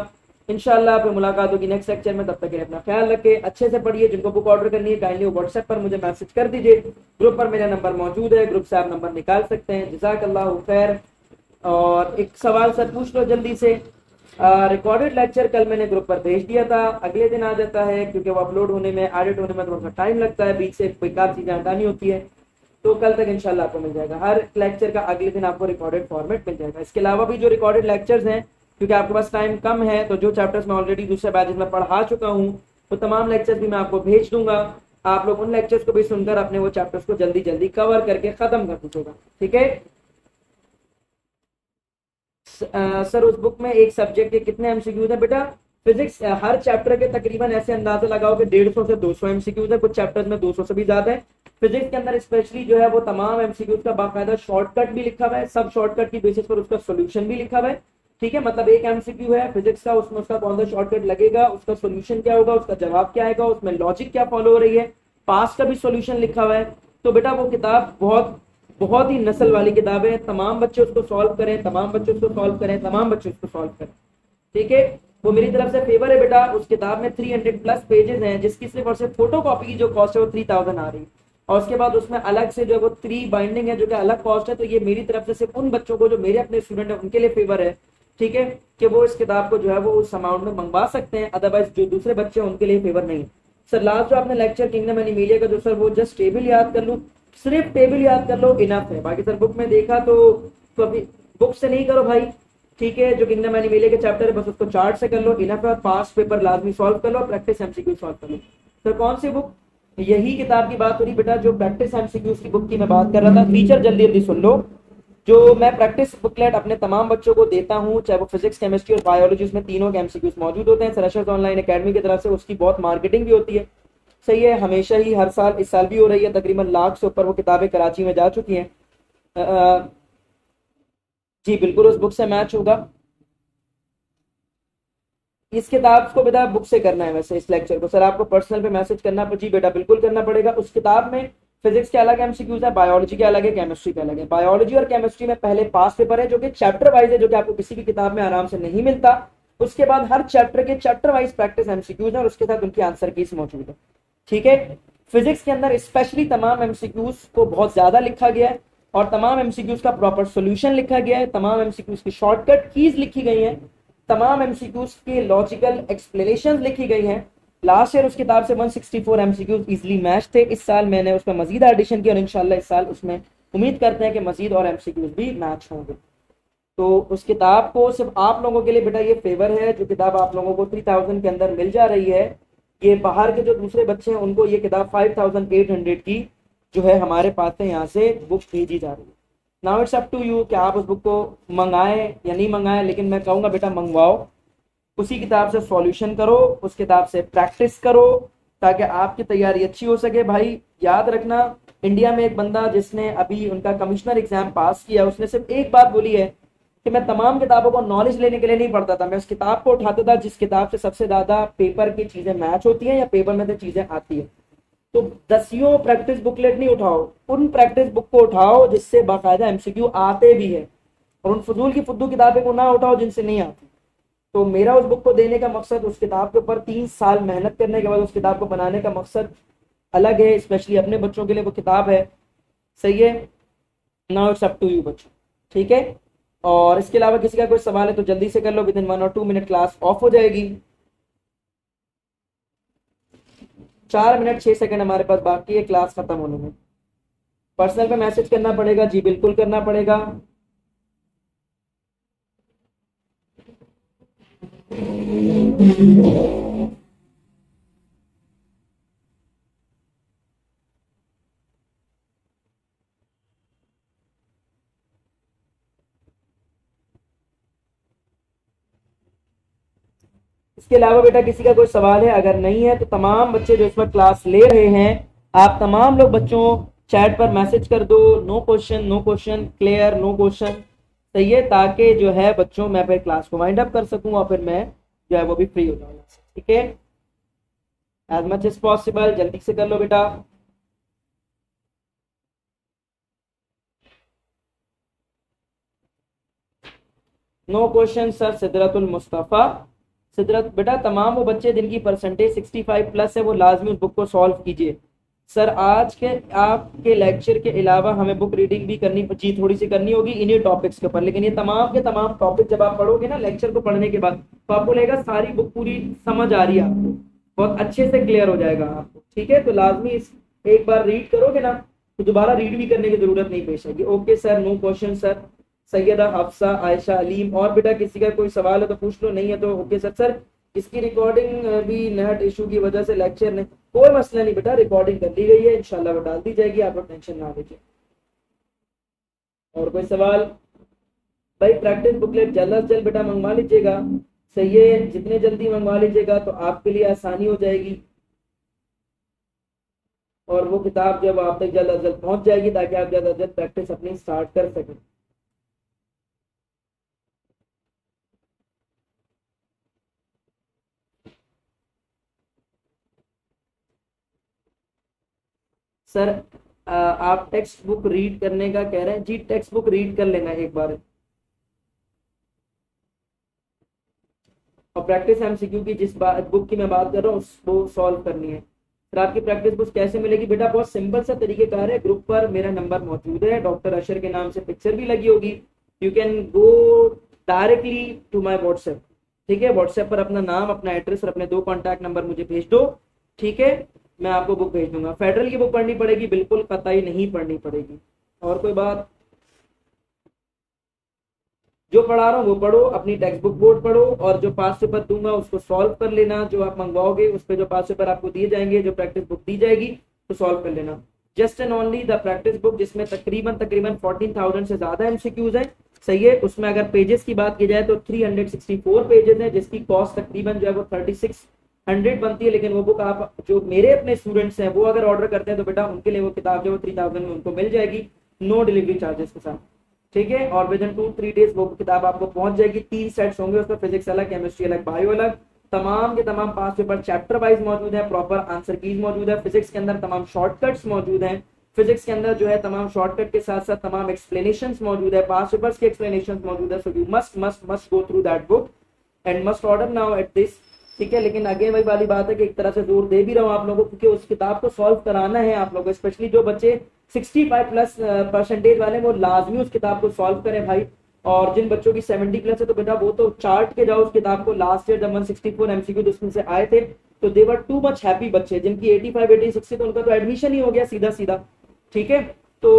इंशाल्लाह फिर मुलाकात होगी नेक्स्ट लेक्चर में, तब तक के लिए अपना ख्याल रखें, अच्छे से पढ़िए। जिनको बुक ऑर्डर करनी है काइंडली व्हाट्सएप पर मुझे मैसेज कर दीजिए, ग्रुप पर मेरा नंबर मौजूद है, ग्रुप से आप नंबर निकाल सकते हैं। जज़ाकल्लाहु खैर। और एक सवाल सर पूछ लो जल्दी से, रिकॉर्डेड लेक्चर कल मैंने ग्रुप पर भेज दिया था, अगले दिन आ जाता है क्योंकि वो अपलोड होने में, एडिट होने में थोड़ा सा टाइम लगता है, बीच से बेकार चीजें हटानी होती है, तो कल तक इंशाल्लाह आपको मिल जाएगा। हर लेक्चर का अगले दिन आपको रिकॉर्डेड फॉर्मेट मिल जाएगा। इसके अलावा भी जो रिकॉर्डेड लेक्चर्स हैं, क्योंकि आपके पास टाइम कम है, तो जो चैप्टर्स मैं ऑलरेडी दूसरे बैचेस में पढ़ा चुका हूँ वो तमाम लेक्चर्स भी मैं आपको भेज दूंगा। आप लोग उन लेक्चर्स को भी सुनकर अपने वो चैप्टर्स को जल्दी जल्दी कवर करके खत्म कर दीजिएगा, ठीक है। सर उस बुक में एक सब्जेक्ट के कितने एमसीक्यूज है बेटा? फिजिक्स हर चैप्टर के तकरीबन ऐसे अंदाजा लगाओ कि 150 से 200 एमसीक्यूज है, कुछ चैप्टर्स में 200 से भी ज्यादा है। फिजिक्स के अंदर स्पेशली जो है वो तमाम एमसीक्यूज का बाकायदा शॉर्टकट भी लिखा हुआ है, सब शॉर्टकट की बेसिस पर उसका सोल्यूशन भी लिखा हुआ है, ठीक है। मतलब एक एमसीक्यू है फिजिक्स का, उसमें उसका कौन सा शॉर्टकट लगेगा, उसका सोल्यूशन क्या होगा, उसका जवाब क्या आएगा, उसमें लॉजिक क्या फॉलो हो रही है, पास्ट का भी सोल्यूशन लिखा हुआ है। तो बेटा वो किताब बहुत बहुत ही नस्ल वाली किताब है, तमाम बच्चे उसको सॉल्व करें, तमाम बच्चे उसको सॉल्व करें, तमाम बच्चे उसको सॉल्व करें, ठीक है। वो मेरी तरफ से फेवर है बेटा। उस किताब में 300 प्लस पेजेस हैं, जिसकी सिर्फ और सिर्फ फोटो कॉपी की जो कॉस्ट है वो 3000 आ रही है, और उसके बाद उसमें अलग से जो वो 3 बाइंडिंग है जो कि अलग कॉस्ट है। तो ये मेरी तरफ से सिर्फ उन बच्चों को जो मेरे अपने स्टूडेंट है उनके लिए फेवर है, ठीक है, कि वो इस किताब को जो है वो उस अमाउंट में मंगवा सकते हैं, अदरवाइज जो दूसरे बच्चे हैं उनके लिए फेवर नहीं है। सर लास्ट जो आपने लेक्चर किंगडम एनिमेलिया का जो सर वो जस्ट टेबल याद कर लूं, सिर्फ टेबल याद कर लो इनफ है, बाकी सर बुक में देखा तो अभी बुक से नहीं करो भाई, ठीक है। जो किंगडम एनिमेलिया के चैप्टर है बस उसको चार्ट से कर लो, इनफ है। और पास्ट पेपर लाजमी सॉल्व कर लो, प्रैक्टिस एमसीक्यू सॉल्व कर लो। सर कौन सी बुक? यही किताब की बात हो रही बेटा, जो प्रैक्टिस एमसीक्यूज की बुक की मैं बात कर रहा था। फीचर जल्दी जल्दी सुन लो। जो मैं प्रैक्टिस बुकलेट अपने तमाम बच्चों को देता हूँ, चाहे वो फिजिक्स, केमिस्ट्री और बायोलॉजी, उसमें तीनों के एमसीक्यूज मौजूद होते हैं सरशर्स ऑनलाइन एकेडमी की तरफ से। उसकी बहुत मार्केटिंग भी होती है, सही है, हमेशा ही, हर साल, इस साल भी हो रही है। तकरीबन 1,00,000 से ऊपर वो किताबें कराची में जा चुकी हैं। जी बिल्कुल उस बुक से मैच होगा। इस किताब को बेटा बुक से करना है, वैसे इस लेक्चर को सर आपको पर्सनल पे मैसेज करना जी बेटा बिल्कुल करना पड़ेगा। उस किताब में फिजिक्स के अलग एमसीक्यूज है, बायोलॉजी के अलग है, केमिस्ट्री के अलग है। बायोलॉजी और केमिस्ट्री में पहले पास पेपर है जो कि चैप्टर वाइज है, जो कि आपको किसी भी किताब में आराम से नहीं मिलता। उसके बाद हर चैप्टर के चैप्टर वाइज प्रैक्टिस एमसीक्यूज है और उसके साथ उनकी आंसर कीज मौजूद है, ठीक है। फिजिक्स के अंदर स्पेशली तमाम एमसीक्यूज को बहुत ज्यादा लिखा गया है और तमाम एमसीक्यूज का प्रॉपर सॉल्यूशन लिखा गया है, तमाम एमसीक्यूज की शॉर्टकट कीज लिखी गई हैं, तमाम एमसीक्यूज के लॉजिकल एक्सप्लेनेशंस लिखी गई हैं। लास्ट ईयर उस किताब से 164 एमसीक्यूज इजीली मैच थे। इस साल मैंने उसमें मजीद एडिशन किया और इंशाल्लाह इस साल उसमें उम्मीद करते हैं कि मजीद और एमसीक्यूज भी मैच होंगे। तो उस किताब को सिर्फ आप लोगों के लिए बेटा ये फेवर है, जो किताब आप लोगों को 3000 के अंदर मिल जा रही है, ये बाहर के जो दूसरे बच्चे हैं उनको ये किताब 5800 की जो है हमारे पास से यहाँ से बुक भेजी जा रही है। Now it's up to you कि आप उस बुक को मंगाएं या नहीं मंगाएं, लेकिन मैं कहूँगा बेटा मंगवाओ, उसी किताब से सॉल्यूशन करो, उस किताब से प्रैक्टिस करो, ताकि आपकी तैयारी अच्छी हो सके। भाई याद रखना, इंडिया में एक बंदा जिसने अभी उनका कमिश्नर एग्जाम पास किया, उसने सिर्फ एक बात बोली है कि मैं तमाम किताबों को नॉलेज लेने के लिए नहीं पढ़ता था, मैं उस किताब को उठाता था जिस किताब से सबसे ज्यादा पेपर की चीजें मैच होती हैं या पेपर में से चीजें आती है। तो दसियों प्रैक्टिस बुकलेट नहीं उठाओ, उन प्रैक्टिस बुक को उठाओ जिससे बाकायदा एमसीक्यू आते भी है, और उन फजूल की फुद्दू किताबें को ना उठाओ जिनसे नहीं आती। तो मेरा उस बुक को देने का मकसद, उस किताब के ऊपर 3 साल मेहनत करने के बाद उस किताब को बनाने का मकसद अलग है, स्पेशली अपने बच्चों के लिए वो किताब है, सही है। Now it's up to you बच्चों, ठीक है। और इसके अलावा किसी का कोई सवाल है तो जल्दी से कर लो, विद इन 1 और 2 मिनट क्लास ऑफ हो जाएगी। 4 मिनट 6 सेकंड हमारे पास बाकी है क्लास खत्म होने में। पर्सनल पे मैसेज करना पड़ेगा जी, बिल्कुल करना पड़ेगा। इसके अलावा बेटा किसी का कोई सवाल है? अगर नहीं है तो तमाम बच्चे जो इस वक्त क्लास ले रहे हैं, आप तमाम लोग बच्चों चैट पर मैसेज कर दो, no question, no question, clear, no question, सही है, ताकि जो है बच्चों मैं फिर क्लास को वाइंड अप कर सकूं और फिर मैं जो है वो भी फ्री हो जाऊंगा, ठीक है। एज मच एज पॉसिबल जल्दी से कर लो बेटा। No question sir. Sidratul Mustafa, Sidrat बेटा तमाम वो बच्चे जिनकी परसेंटेज 65 प्लस है वो लाजमी उस बुक को सॉल्व कीजिए। सर आज के आपके लेक्चर के अलावा हमें बुक रीडिंग भी करनी जी थोड़ी सी करनी होगी इन्हीं टॉपिक्स के ऊपर, लेकिन ये तमाम के तमाम टॉपिक जब आप पढ़ोगे ना लेक्चर को पढ़ने के बाद तो आपको लगेगा सारी बुक पूरी समझ आ रही है, आपको बहुत अच्छे से क्लियर हो जाएगा आपको, ठीक है। तो लाजमी इस एक बार रीड करोगे ना तो दोबारा रीड भी करने की जरूरत नहीं पेश आएगी। Okay sir, no question sir. Syeda Hafsa, Ayesha, Aleem, और बेटा किसी का कोई सवाल है तो पूछ लो, नहीं है तो ओके सर। सर इसकी रिकॉर्डिंग भी नेट इशू की वजह से लेक्चर ने कोई मसला नहीं बेटा, रिकॉर्डिंग कर ली गई है, इंशाल्लाह वो डाल दी जाएगी, आप लोग टेंशन ना लीजिए। और कोई सवाल? भाई प्रैक्टिस बुकलेट जल्द से जल्द बेटा मंगवा लीजिएगा, सही है, जितने जल्दी मंगवा लीजिएगा तो आपके लिए आसानी हो जाएगी, और वो किताब जब आप तक जल्द से जल्द पहुंच जाएगी ताकि आप जल्द से जल्द प्रैक्टिस अपनी स्टार्ट कर सकें। सर आप टेक्स्ट बुक रीड करने का कह रहे हैं जी, टेक्स्ट बुक रीड कर लेना एक बार, और प्रैक्टिस एमसीक्यू की जिस बुक की मैं बात कर रहा हूँ उसको सॉल्व करनी है। फिर आपकी प्रैक्टिस बुक कैसे मिलेगी बेटा? बहुत सिंपल सा तरीकेकार है, ग्रुप पर मेरा नंबर मौजूद है, डॉक्टर अशर के नाम से पिक्चर भी लगी होगी, you can go directly to my WhatsApp, ठीक है, व्हाट्सएप पर अपना नाम, अपना एड्रेस और अपने 2 कॉन्टैक्ट नंबर मुझे भेज दो, ठीक है, मैं आपको बुक भेज दूंगा। फेडरल की बुक पढ़नी पड़ेगी, बिल्कुल कतई नहीं पढ़नी पड़ेगी। और कोई बात? जो पढ़ा रहा हूँ वो पढ़ो, अपनी टेक्स्ट बुक बोर्ड पढ़ो, और जो पास पेपर दूंगा उसको सॉल्व कर लेना, जो आप मंगवाओगे उस पर जो पास पेपर आपको दिए जाएंगे, जो प्रैक्टिस बुक दी जाएगी तो सॉल्व कर लेना। Just and only the practice book, जिसमें तकरीबन 14,000 से ज्यादा एमसीक्यूज है, सही है। उसमें अगर पेजेस की बात की जाए तो 364 पेजेस है, जिसकी कॉस्ट तकरीबन जो है वो 3600 बनती है। लेकिन वो बुक आप जो मेरे अपने स्टूडेंट्स हैं वो अगर ऑर्डर करते हैं तो बेटा उनके लिए वो किताब जो 3000 में उनको मिल जाएगी, नो डिलीवरी चार्जेस के साथ, ठीक है। और विद इन 2-3 डेज वो किताब आपको पहुंच जाएगी। 3 सेट्स होंगे उसमें, फिजिक्स अलग, केमिस्ट्री अलग, बायो अलग, तमाम के तमाम पास पेपर चैप्टर वाइज मौजूद है, प्रॉपर आंसर कीज मौजूद है, फिजिक्स के अंदर तमाम शॉर्टकट्स मौजूद हैं, फिजिक्स के अंदर जो है तमाम शॉर्टकट के साथ साथ तमाम एक्सप्लेनेशंस मौजूद है, पास पेपर्स के एक्सप्लेनेशंस मौजूद है। So you must must must go through that book and must order now at this, ठीक है। लेकिन अगेन वही वाली बात है कि एक तरह से जोर दे भी रहा हूँ आप लोगों को, क्योंकि उस किताब को सॉल्व कराना है आप लोगों को, स्पेशली जो बच्चे 65+ % वाले वो लाजमी उस किताब को सॉल्व करें भाई। और जिन बच्चों की 70+ है तो बेटा वो तो चार्ट के जाओ उस किताब को। लास्ट ईयर जब 164 एमसीक्यू उसमें से आए थे तो दे वर टू मच हैप्पी बच्चे, जिनकी 85-86 तो उनका तो एडमिशन ही हो गया सीधा सीधा, ठीक है। तो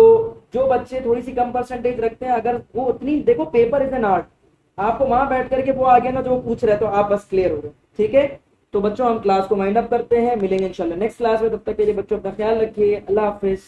जो बच्चे थोड़ी सी कम परसेंटेज रखते हैं, अगर वो उतनी, देखो पेपर इज एन आर्ट, आपको वहां बैठ करके वो आ गया ना जो वो पूछ रहे तो आप बस क्लियर हो गए, ठीक है। तो बच्चों हम क्लास को माइंड अप करते हैं, मिलेंगे इंशाल्लाह नेक्स्ट क्लास में, तब तक के लिए बच्चों अपना ख्याल रखिए, अल्लाह हाफिज।